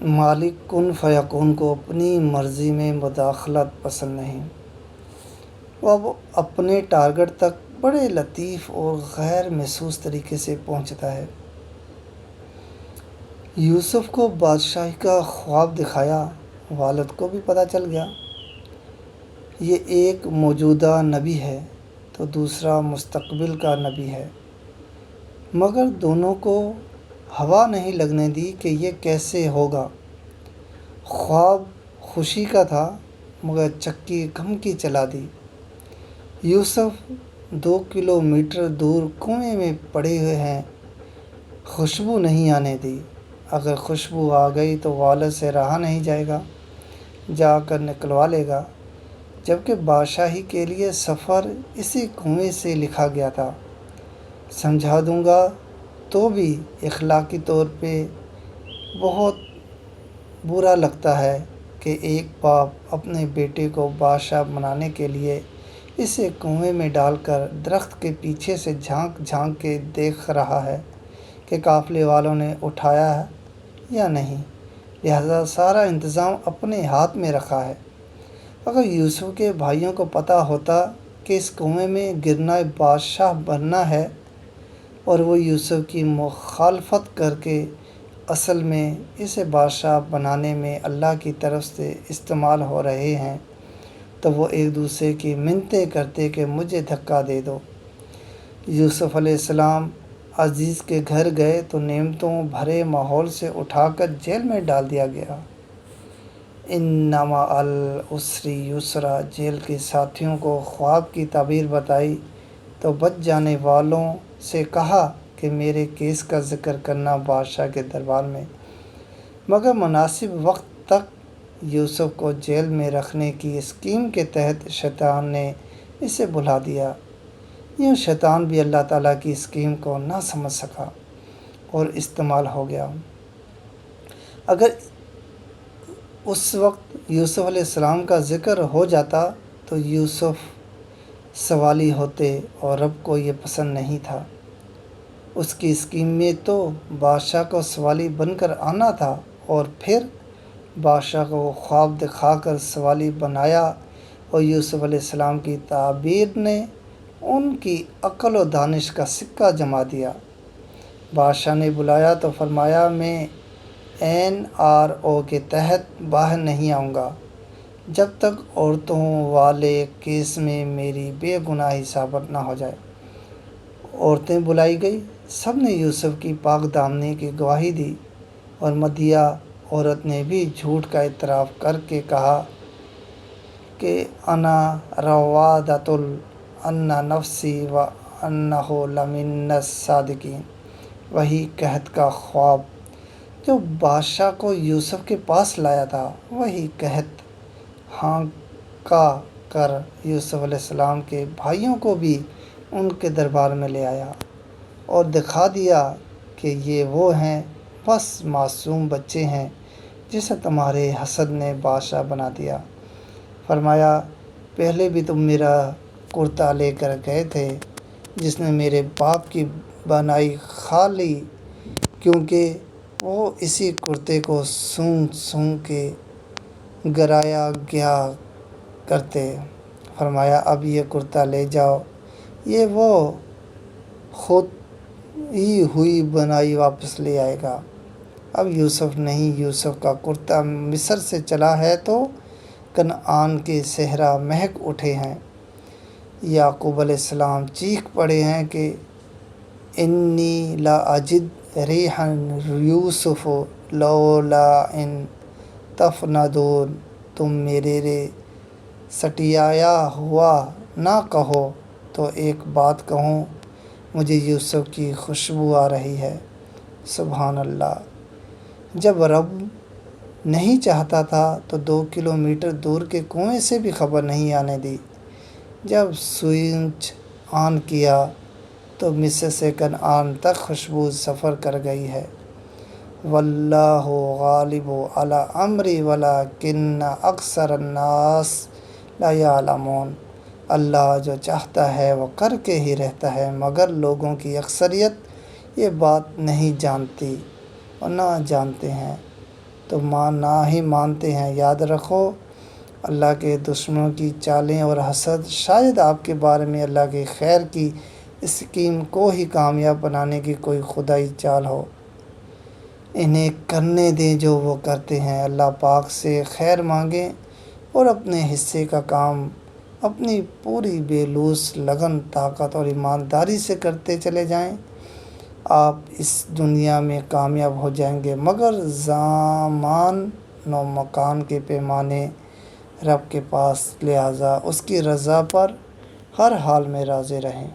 مالک کن فیکون کو اپنی مرضی میں مداخلت پسند نہیں۔ وہ اب اپنے ٹارگٹ تک بڑے لطیف اور غیر محسوس طریقے سے پہنچتا ہے۔ یوسف کو بادشاہی کا خواب دکھایا، والد کو بھی پتہ چل گیا۔ یہ ایک موجودہ نبی ہے تو دوسرا مستقبل کا نبی ہے، مگر دونوں کو ہوا نہیں لگنے دی کہ یہ کیسے ہوگا۔ خواب خوشی کا تھا مگر چکی غم کی چلا دی۔ یوسف 2 کلومیٹر دور کنویں میں پڑے ہوئے ہیں، خوشبو نہیں آنے دی۔ اگر خوشبو آ گئی تو والد سے رہا نہیں جائے گا، جا کر نکلوا لے گا، جبکہ بادشاہی کے لیے سفر اسی کنویں سے لکھا گیا تھا۔ سمجھا دوں گا تو بھی اخلاقی طور پہ بہت برا لگتا ہے کہ ایک باپ اپنے بیٹے کو بادشاہ بنانے کے لیے اسے کنویں میں ڈال کر درخت کے پیچھے سے جھانک جھانک کے دیکھ رہا ہے کہ قافلے والوں نے اٹھایا ہے یا نہیں، لہذا سارا انتظام اپنے ہاتھ میں رکھا ہے۔ اگر یوسف کے بھائیوں کو پتہ ہوتا کہ اس کنویں میں گرنا بادشاہ بننا ہے اور وہ یوسف کی مخالفت کر کے اصل میں اسے بادشاہ بنانے میں اللہ کی طرف سے استعمال ہو رہے ہیں، تو وہ ایک دوسرے کی منتیں کرتے کہ مجھے دھکا دے دو۔ یوسف علیہ السلام عزیز کے گھر گئے تو نعمتوں بھرے ماحول سے اٹھا کر جیل میں ڈال دیا گیا۔ ان مع العسر یسرا، جیل کے ساتھیوں کو خواب کی تعبیر بتائی تو بچ جانے والوں سے کہا کہ میرے کیس کا ذکر کرنا بادشاہ کے دربار میں، مگر مناسب وقت تک یوسف کو جیل میں رکھنے کی اسکیم کے تحت شیطان نے اسے بھلا دیا۔ یوں شیطان بھی اللہ تعالیٰ کی اسکیم کو نہ سمجھ سکا اور استعمال ہو گیا۔ اگر اس وقت یوسف علیہ السلام کا ذکر ہو جاتا تو یوسف سوالی ہوتے اور رب کو یہ پسند نہیں تھا۔ اس کی اسکیم میں تو بادشاہ کو سوالی بن کر آنا تھا اور پھر بادشاہ کو وہ خواب دکھا کر سوالی بنایا، اور یوسف علیہ السلام کی تعبیر نے ان کی عقل و دانش کا سکہ جما دیا۔ بادشاہ نے بلایا تو فرمایا میں NRO کے تحت باہر نہیں آؤں گا جب تک عورتوں والے کیس میں میری بے گناہی ثابت نہ ہو جائے۔ عورتیں بلائی گئی، سب نے یوسف کی پاک دامنی کی گواہی دی، اور مدیہ عورت نے بھی جھوٹ کا اعتراف کر کے کہا کہ انا راودۃ عن نفسی وانہ لمن الصادقین۔ وہی قحط کا خواب جو بادشاہ کو یوسف کے پاس لایا تھا، وہی قحط ہانکا کر یوسف علیہ السلام کے بھائیوں کو بھی ان کے دربار میں لے آیا اور دکھا دیا کہ یہ وہ ہیں، بس معصوم بچے ہیں جسے تمہارے حسد نے بادشاہ بنا دیا۔ فرمایا پہلے بھی تم میرا کرتا لے کر گئے تھے جس نے میرے باپ کی بنائی کھا لی، کیونکہ وہ اسی کرتے کو سونگھ سونگھ کے گرایا گیا کرتے۔ فرمایا اب یہ کرتا لے جاؤ، یہ وہ خود ہی ہوئی بنائی واپس لے آئے گا۔ اب یوسف نہیں، یوسف کا کرتا مصر سے چلا ہے تو کنعان کے صحرا مہک اٹھے ہیں۔ یعقوب علیہ السلام چیخ پڑے ہیں کہ انی لا اجد ریح یوسف لولا ان تفندون، تم میرے سٹیایا ہوا نہ کہو تو ایک بات کہوں، مجھے یوسف کی خوشبو آ رہی ہے۔ سبحان اللہ۔ جب رب نہیں چاہتا تھا تو 2 کلومیٹر دور کے کنویں سے بھی خبر نہیں آنے دی۔ جب سوئچ آن کیا تو مصر سے کنعان تک خوشبو سفر کر گئی ہے۔ واللہ غالب علی امری ولکن اکثر الناس لا یعلمون۔ اللہ جو چاہتا ہے وہ کر کے ہی رہتا ہے، مگر لوگوں کی اکثریت یہ بات نہیں جانتی اور نہ جانتے ہیں۔ تو نہ ہی مانتے ہیں۔ یاد رکھو اللہ کے دشمنوں کی چالیں اور حسد شاید آپ کے بارے میں اللہ کے خیر کی اسکیم کو ہی کامیاب بنانے کی کوئی خدائی چال ہو۔ انہیں کرنے دیں جو وہ کرتے ہیں۔ اللہ پاک سے خیر مانگیں اور اپنے حصے کا کام اپنی پوری بے لوث لگن، طاقت اور ایمانداری سے کرتے چلے جائیں۔ آپ اس دنیا میں کامیاب ہو جائیں گے، مگر زمان و مکان کے پیمانے رب کے پاس، لہٰذا اس کی رضا پر ہر حال میں راضی رہیں۔